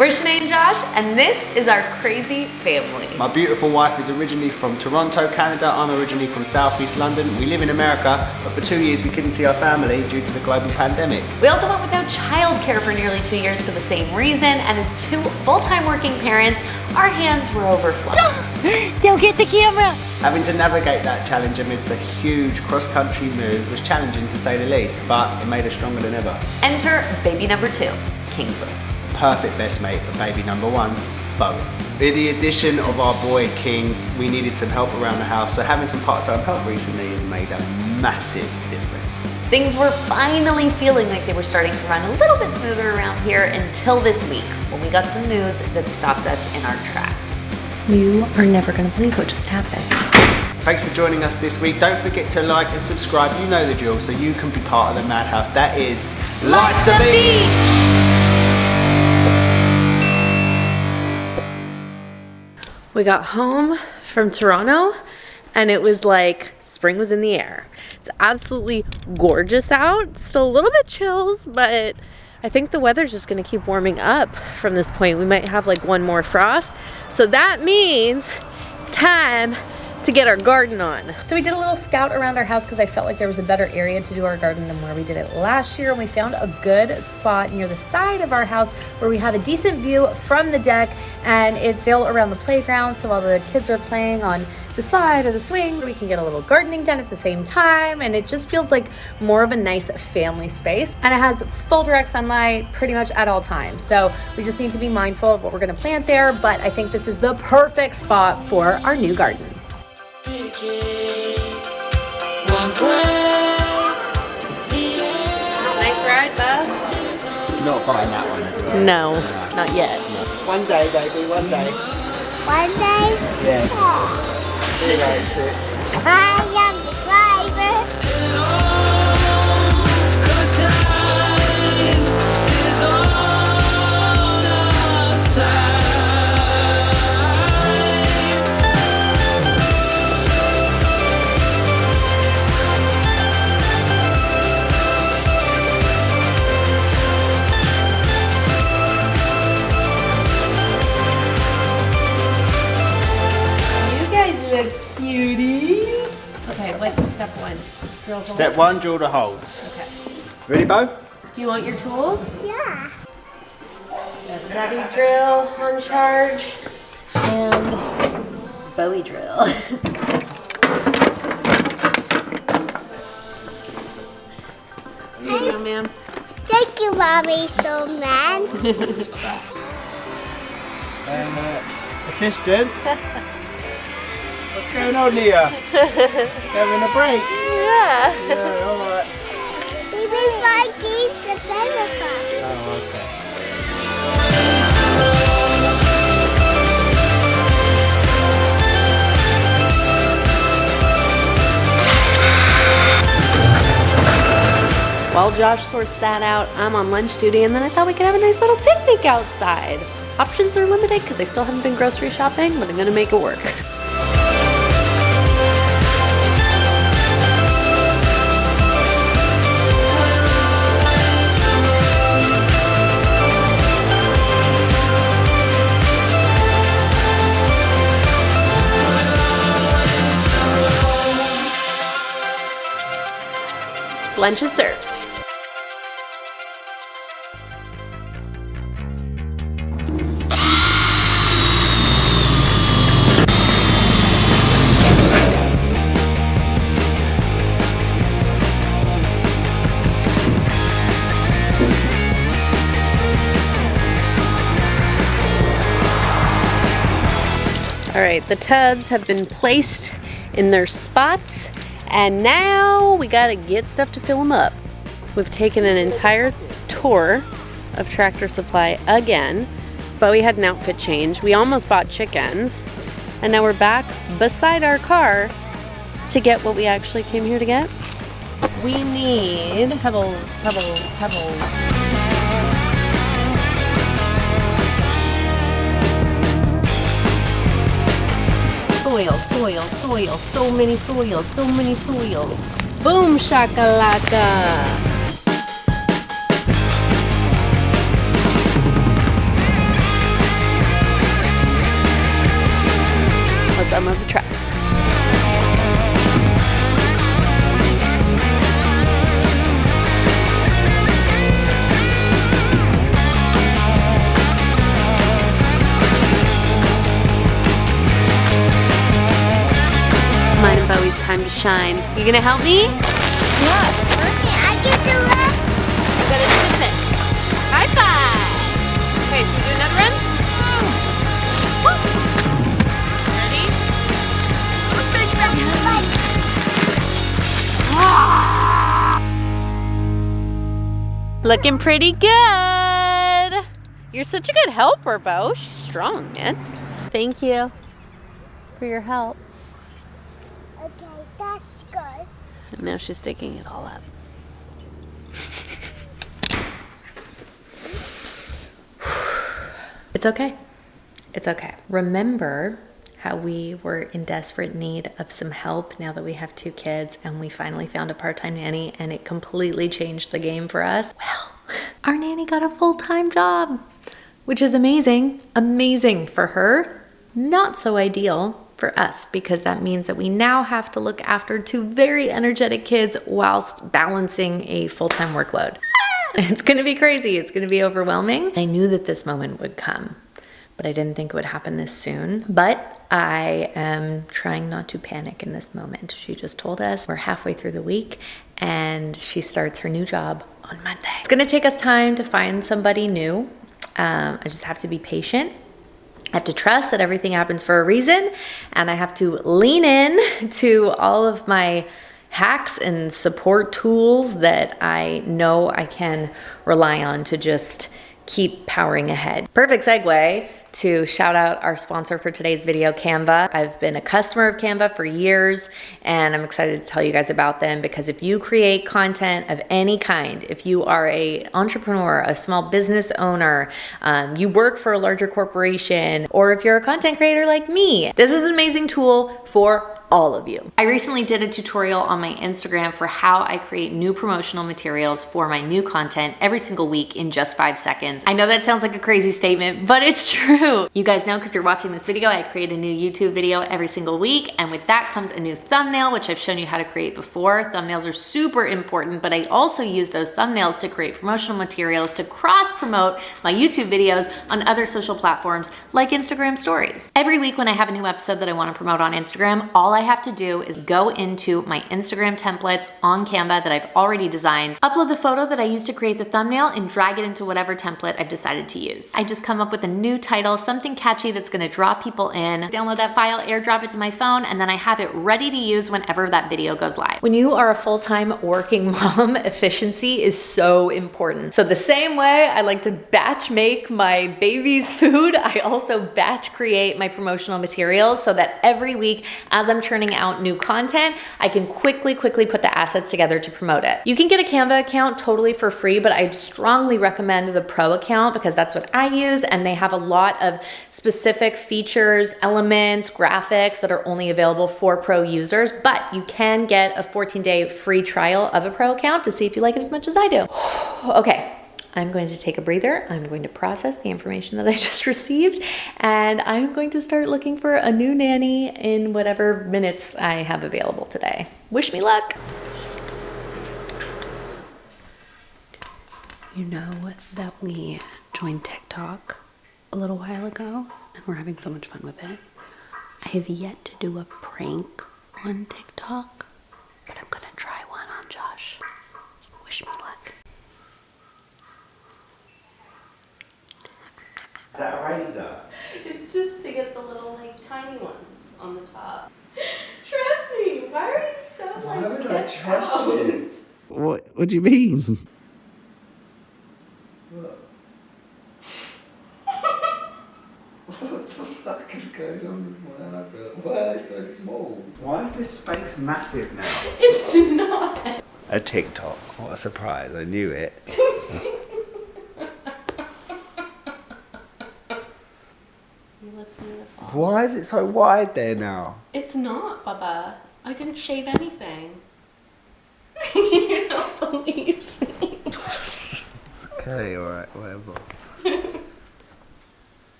We're Shenae and Josh, and this is our crazy family. My beautiful wife is originally from Toronto, Canada. I'm originally from Southeast London. We live in America, but for 2 years we couldn't see our family due to the global pandemic. We also went without childcare for nearly 2 years for the same reason, and as two full-time working parents, our hands were overflowing. Don't get the camera! Having to navigate that challenge amidst a huge cross-country move was challenging to say the least, but it made us stronger than ever. Enter baby number 2, Kingsley. Perfect best mate for baby number 1, Bowie. With the addition of our boy Kings, we needed some help around the house, so having some part-time help recently has made a massive difference. Things were finally feeling like they were starting to run a little bit smoother around here until this week, when we got some news that stopped us in our tracks. You are never gonna believe what just happened. Thanks for joining us this week. Don't forget to like and subscribe, you know the drill, so you can be part of the madhouse that is Life's a Beach! We got home from Toronto and it was like spring was in the air. It's absolutely gorgeous out. Still a little bit chills, but I think the weather's just gonna keep warming up from this point. We might have like one more frost. So that means it's time to get our garden on. So we did a little scout around our house because I felt like there was a better area to do our garden than where we did it last year. And we found a good spot near the side of our house where we have a decent view from the deck, and it's still around the playground. So while the kids are playing on the slide or the swing, we can get a little gardening done at the same time. And it just feels like more of a nice family space. And it has full direct sunlight pretty much at all times. So we just need to be mindful of what we're gonna plant there. But I think this is the perfect spot for our new garden. Nice ride, Bo? Not buying that one as well. No, not yet. No. One day, baby, one day. One day? Yeah. He likes it. I am the driver. Cuties. Okay, what's step 1? Drill holes? Step 1, drill the holes. Okay. Ready, Bo? Do you want your tools? Yeah. Daddy drill on charge and Bowie drill. Here you go, ma'am. Thank you, Mommy, so man. Assistance. What's going on here? Having a break? Yeah. Yeah, alright. Baby Frankie's the telephone. Oh, okay. While Josh sorts that out, I'm on lunch duty, and then I thought we could have a nice little picnic outside. Options are limited because I still haven't been grocery shopping, but I'm gonna make it work. Lunch is served. All right, the tubs have been placed in their spots, and now we gotta get stuff to fill them up. We've taken an entire tour of Tractor Supply again. Bowie had an outfit change. We almost bought chickens, and now we're back beside our car to get what we actually came here to get. We need pebbles, pebbles, pebbles. Soil, soil, soil, so many soils, so many soils. Boom shakalaka. let's unload the truck. It's mine and Bowie's time to shine. You gonna help me? Okay, I can do it. You gotta do this bit. High five! Okay, should we do another run? Ready? Looking pretty good. You're such a good helper, Bo. She's strong, man. Thank you for your help. Okay, that's good. And now she's digging it all up. It's okay. It's okay. Remember how we were in desperate need of some help now that we have 2 kids and we finally found a part-time nanny and it completely changed the game for us? Well, our nanny got a full-time job, which is amazing. Amazing for her. Not so ideal for us because that means that we now have to look after 2 very energetic kids whilst balancing a full-time workload. It's gonna be crazy. It's gonna be overwhelming. I knew that this moment would come, but I didn't think it would happen this soon. But I am trying not to panic in this moment. She just told us we're halfway through the week and she starts her new job on Monday. It's gonna take us time to find somebody new. I just have to be patient. I have to trust that everything happens for a reason, and I have to lean in to all of my hacks and support tools that I know I can rely on to just keep powering ahead. Perfect segue to shout out our sponsor for today's video, Canva. I've been a customer of Canva for years, and I'm excited to tell you guys about them because if you create content of any kind, if you are an entrepreneur, a small business owner, you work for a larger corporation, or if you're a content creator like me, this is an amazing tool for all of you. I recently did a tutorial on my Instagram for how I create new promotional materials for my new content every single week in just 5 seconds. I know that sounds like a crazy statement, but it's true. You guys know because you're watching this video, I create a new YouTube video every single week, and with that comes a new thumbnail, which I've shown you how to create before. Thumbnails are super important, but I also use those thumbnails to create promotional materials to cross-promote my YouTube videos on other social platforms like Instagram stories. Every week when I have a new episode that I want to promote on Instagram, all I have to do is go into my Instagram templates on Canva that I've already designed, upload the photo that I used to create the thumbnail, and drag it into whatever template I've decided to use. I just come up with a new title, something catchy that's gonna draw people in, download that file, airdrop it to my phone, and then I have it ready to use whenever that video goes live. When you are a full-time working mom, efficiency is so important. So the same way I like to batch make my baby's food, I also batch create my promotional materials so that every week as I'm churning out new content, I can quickly put the assets together to promote it. You can get a Canva account totally for free, but I'd strongly recommend the Pro account because that's what I use, and they have a lot of specific features, elements, graphics that are only available for Pro users, but you can get a 14-day free trial of a Pro account to see if you like it as much as I do. Okay. I'm going to take a breather. I'm going to process the information that I just received, and I'm going to start looking for a new nanny in whatever minutes I have available today. Wish me luck. You know that we joined TikTok a little while ago, and we're having so much fun with it. I have yet to do a prank on TikTok, but I'm gonna try one on Josh. Wish me luck. Is that a razor? It's just to get the little, like, tiny ones on the top. Trust me. Why are you so, Why would I trust you? What do you mean? What the fuck is going on with my eyebrow? Why are they so small? Why is this space massive now? It's not. A TikTok. What a surprise. I knew it. Why is it so wide there now? It's not, Baba. I didn't shave anything. You don't believe me. Okay, alright, whatever.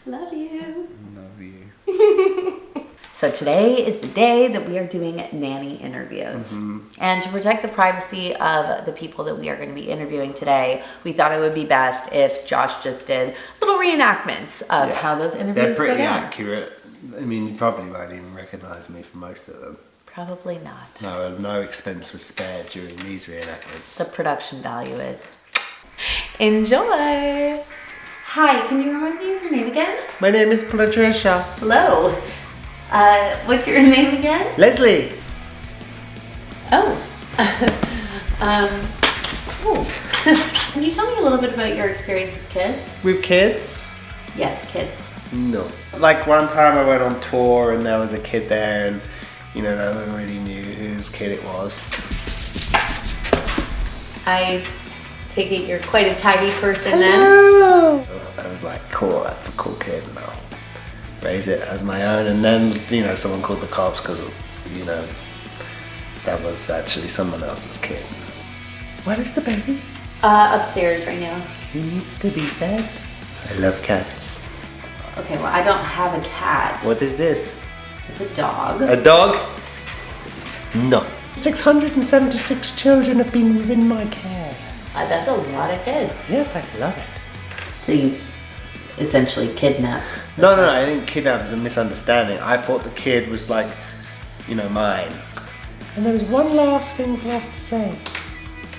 Love you. Love you. So today is the day that we are doing nanny interviews. And to protect the privacy of the people that we are going to be interviewing today, we thought it would be best if Josh just did little reenactments of how those interviews go down. They're pretty accurate. I mean, you probably won't even recognise me for most of them. Probably not. No expense was spared during these reenactments. The production value is. Enjoy! Hi, can you remind me of your name again? My name is Patricia. Hello. What's your name again? Leslie. Oh. Cool. Can you tell me a little bit about your experience with kids? With kids? Yes, kids. No. Like one time I went on tour and there was a kid there and, you know, no one really knew whose kid it was. I take it you're quite a tidy person Hello. Then. I was like, cool, that's a cool kid and I'll raise it as my own. And then, you know, someone called the cops because, you know, that was actually someone else's kid. Where is the baby? Upstairs right now. He needs to be fed. I love cats. Okay, well, I don't have a cat. What is this? It's a dog. A dog? No. 676 children have been within my care. That's a lot of kids. Yes, I love it. So you essentially kidnapped. No, I didn't kidnap. It was a misunderstanding. I thought the kid was like, you know, mine. And there was one last thing for us to say.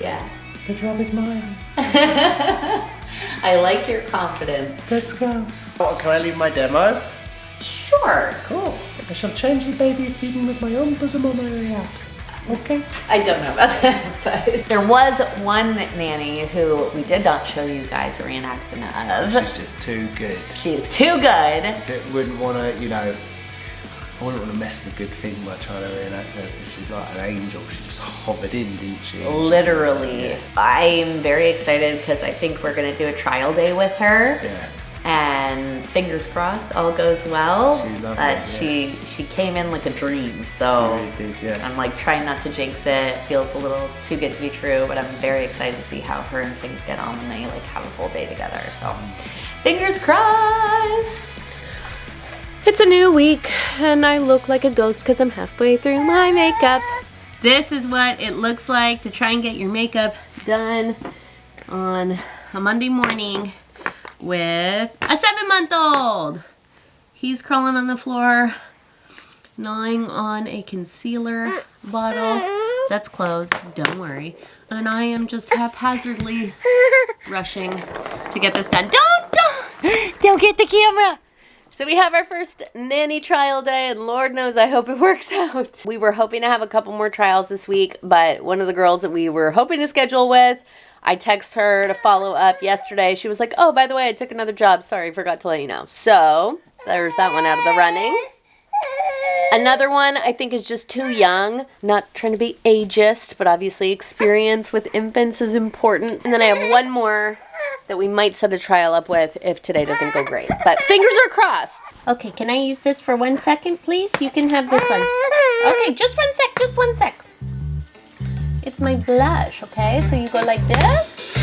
Yeah. The job is mine. I like your confidence. Let's go. Oh, can I leave my demo? Sure. Cool. I shall change the baby feeding with my own bosom on my way out. Okay. I don't know about that, but there was one nanny who we did not show you guys a reenactment of. She's just too good. She is too good. I wouldn't want to, you know, I wouldn't want to mess with a good thing by trying to reenact her because she's like an angel. She just hovered in, didn't she? Literally. I'm very excited because I think we're going to do a trial day with her. Yeah. And fingers crossed, all goes well. She's lovely, but yeah. she came in like a dream, so She really did, yeah. I'm like trying not to jinx it. Feels a little too good to be true, but I'm very excited to see how her and things get on when they like have a full day together. So fingers crossed. It's a new week, and I look like a ghost because I'm halfway through my makeup. This is what it looks like to try and get your makeup done on a Monday morning with a 7-month-old. He's crawling on the floor, gnawing on a concealer bottle that's closed, don't worry. And I am just haphazardly rushing to get this done. Don't get the camera. So we have our first nanny trial day, and Lord knows I hope it works out. We were hoping to have a couple more trials this week, but one of the girls that we were hoping to schedule with, I texted her to follow up yesterday. She was like, oh, by the way, I took another job. Sorry, forgot to let you know. So there's that one out of the running. Another one I think is just too young. Not trying to be ageist, but obviously experience with infants is important. And then I have one more that we might set a trial up with if today doesn't go great. But fingers are crossed. Okay, can I use this for 1 second, please? You can have this one. Okay, just 1 sec. It's my blush, okay? So you go like this.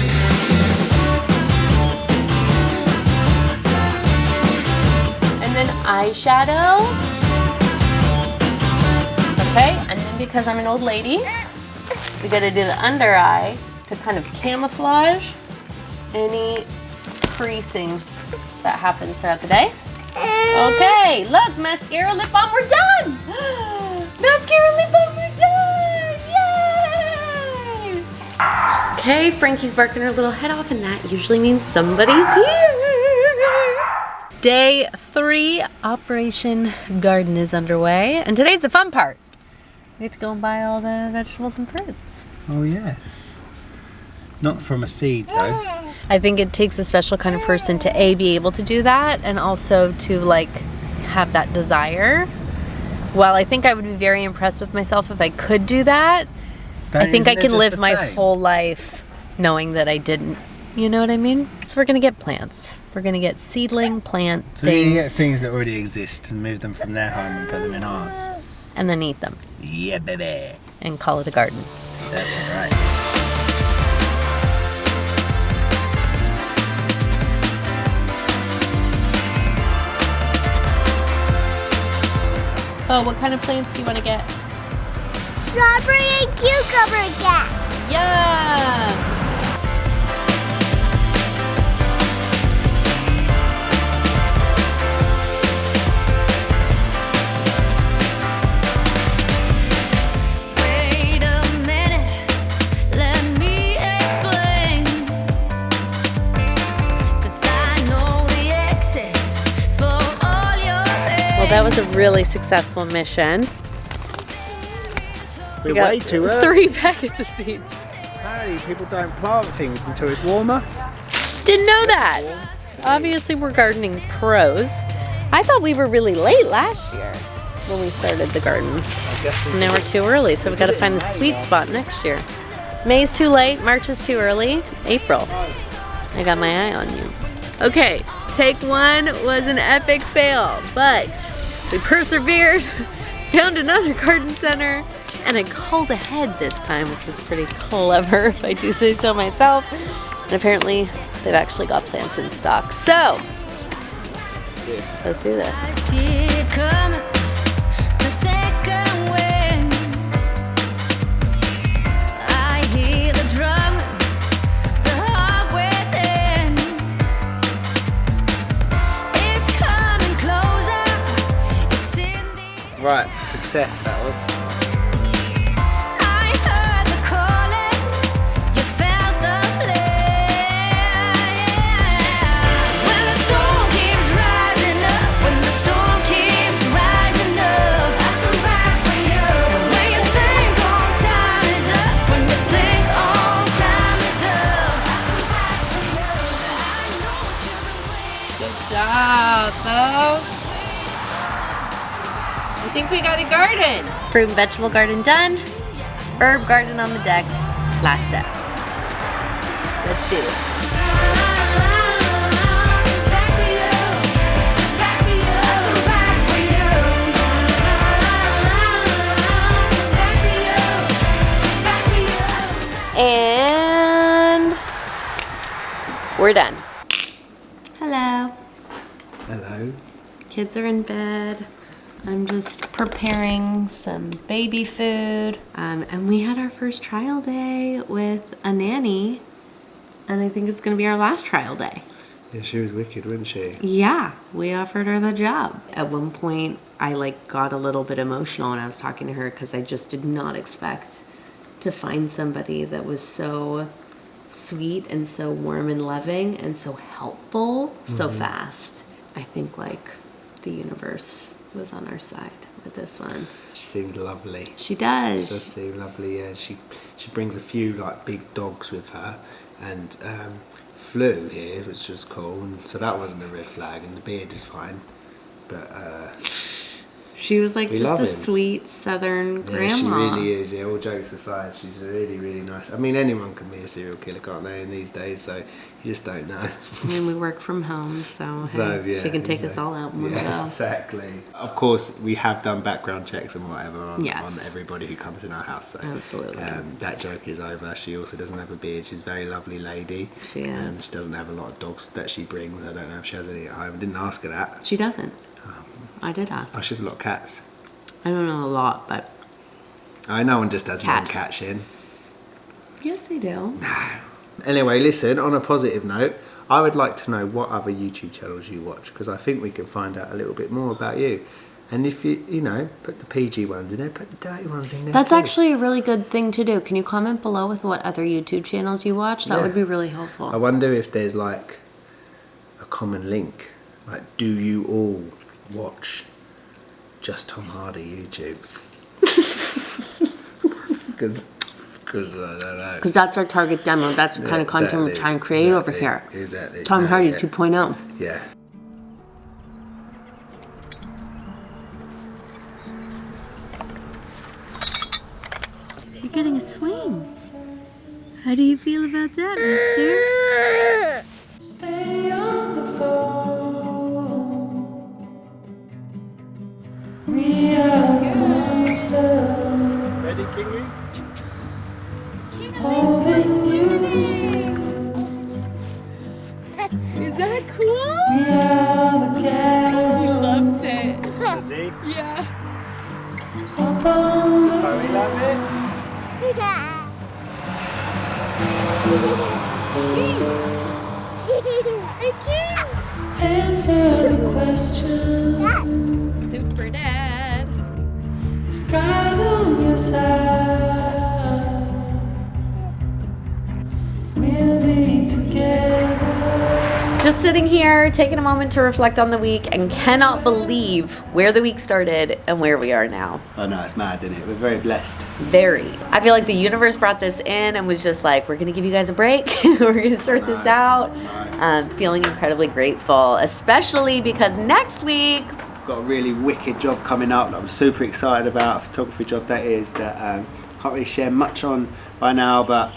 And then eyeshadow. Okay, and then because I'm an old lady, we gotta do the under eye to kind of camouflage any creasing that happens throughout the day. Okay, look, mascara, lip balm, we're done! Mascara, lip balm, we're done! Yay! Okay, Frankie's barking her little head off, and that usually means somebody's here. Day 3, Operation Garden is underway, and today's the fun part. We get to go and buy all the vegetables and fruits. Oh, yes. Not from a seed, though. I think it takes a special kind of person to A, be able to do that, and also to like have that desire. While I think I would be very impressed with myself if I could do that, I think I can live my whole life knowing that I didn't. You know what I mean? So we're gonna get plants. We're gonna get seedling plant So things. you can get things that already exist and move them from their home and put them in ours. And then eat them. Yeah, baby. And call it a garden. That's right. Oh, what kind of plants do you want to get? Strawberry and cucumber cat. Yum! Wait a minute, let me explain. 'Cause I know the exit for all your pain. Well, that was a really successful mission. We're got way too early. 3 packets of seeds. Apparently people don't plant things until it's warmer. Didn't know that. Obviously, we're gardening pros. I thought we were really late last year when we started the garden. I guess And now we're too early, so we got to find the sweet spot next year. May's too late, March is too early, April. I got my eye on you. Okay, take 1 was an epic fail, but we persevered, found another garden center, and I called ahead this time, which was pretty clever, if I do say so myself. And apparently, they've actually got plants in stock. So, let's do this. I see it coming, the second wind. I hear the drumming, the heart within. It's coming closer, it's in the Right, success that was. I heard the calling, you felt the flame. When the storm keeps rising up, when the storm keeps rising up, I come back for you. When you think all time is up, when you think all time is up, I come back for you. I know what you've been waiting. Good job, folks. I think we got a garden. Fruit and vegetable garden done. Herb garden on the deck. Last step. Let's do it. Back for you, back for you, back for you. Back for you, back for you. And we're done. Hello. Hello. Kids are in bed. I'm just preparing some baby food. And we had our first trial day with a nanny. And I think it's going to be our last trial day. Yeah, she was wicked, wasn't she? Yeah, we offered her the job. At one point, I got a little bit emotional when I was talking to her because I just did not expect to find somebody that was so sweet and so warm and loving and so helpful so fast. I think the universe was on our side with this one. She seems lovely. She does. She does seem lovely, yeah. She brings a few big dogs with her, and flew here, which was cool, and so that wasn't a red flag, and the beard is fine. But She was we just love a him. sweet southern Yeah, grandma. she really is. Yeah, all jokes aside, she's really, really nice. I mean, anyone can be a serial killer, can't they, in these days? So you just don't know. I mean, we work from home, so, So, hey, yeah, she can take you us know. all out in one Yeah, go. exactly. Of course, we have done background checks and whatever on Yes. everybody who comes in our house. So Absolutely. that joke is over. She also doesn't have a beard. She's a very lovely lady. She is. She doesn't have a lot of dogs that she brings. I don't know if she has any at home. I didn't ask her that. She doesn't. I did ask. Oh, she has a lot of cats. I don't know a lot, but No one just has one Cat. cat, Shin. yes, they do. Anyway, listen, on a positive note, I would like to know what other YouTube channels you watch, because I think we can find out a little bit more about you. And if you put the PG ones in there, put the dirty ones in there. That's too. actually a really good thing to do. Can you comment below with what other YouTube channels you watch? That Yeah. would be really helpful. I wonder if there's a common link. Do you all watch just Tom Hardy YouTubes? Because I don't know. Because that's our target demo. That's the kind of content we're trying to create over here. Exactly. Tom No, Hardy yeah. 2.0. Yeah. You're getting a swing. How do you feel about that, mister? Stay on the phone. We are the monsters. Ready, Kingy? Holding you still. Is that cool? We are the cat. He loves it. See? Yeah. Answer the question. Super dad. Is God on your side? We'll be together. Just sitting here, taking a moment to reflect on the week, and cannot believe where the week started and where we are now. Oh no, it's mad, isn't it? We're very blessed. Very. I feel like the universe brought this in and was just like, we're going to give you guys a break. We're going to sort this out. Feeling incredibly grateful, especially because next week, Got a really wicked job coming up that I'm super excited about, a photography job that is, that can't really share much on by now, but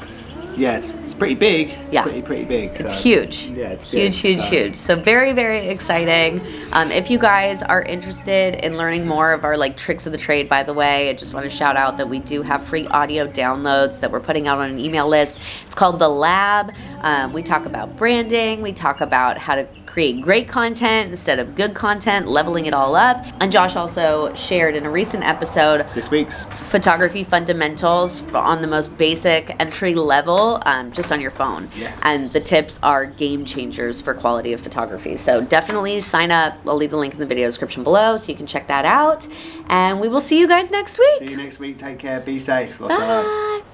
yeah, it's pretty big. Yeah. It's pretty big. it's so, huge. Yeah, it's huge, big, huge, so- huge. So very, very exciting. If you guys are interested in learning more of our like tricks of the trade, by the way, I just want to shout out that we do have free audio downloads that we're putting out on an email list. It's called The Lab. We talk about branding. We talk about how to create great content instead of good content, leveling it all up. And Josh also shared in a recent episode This week's. photography fundamentals on the most basic entry level, just on your phone. Yeah. And the tips are game changers for quality of photography. So definitely sign up. I'll leave the link in the video description below so you can check that out. And we will see you guys next week. See you next week. Take care. Be safe. Lots of love. Bye.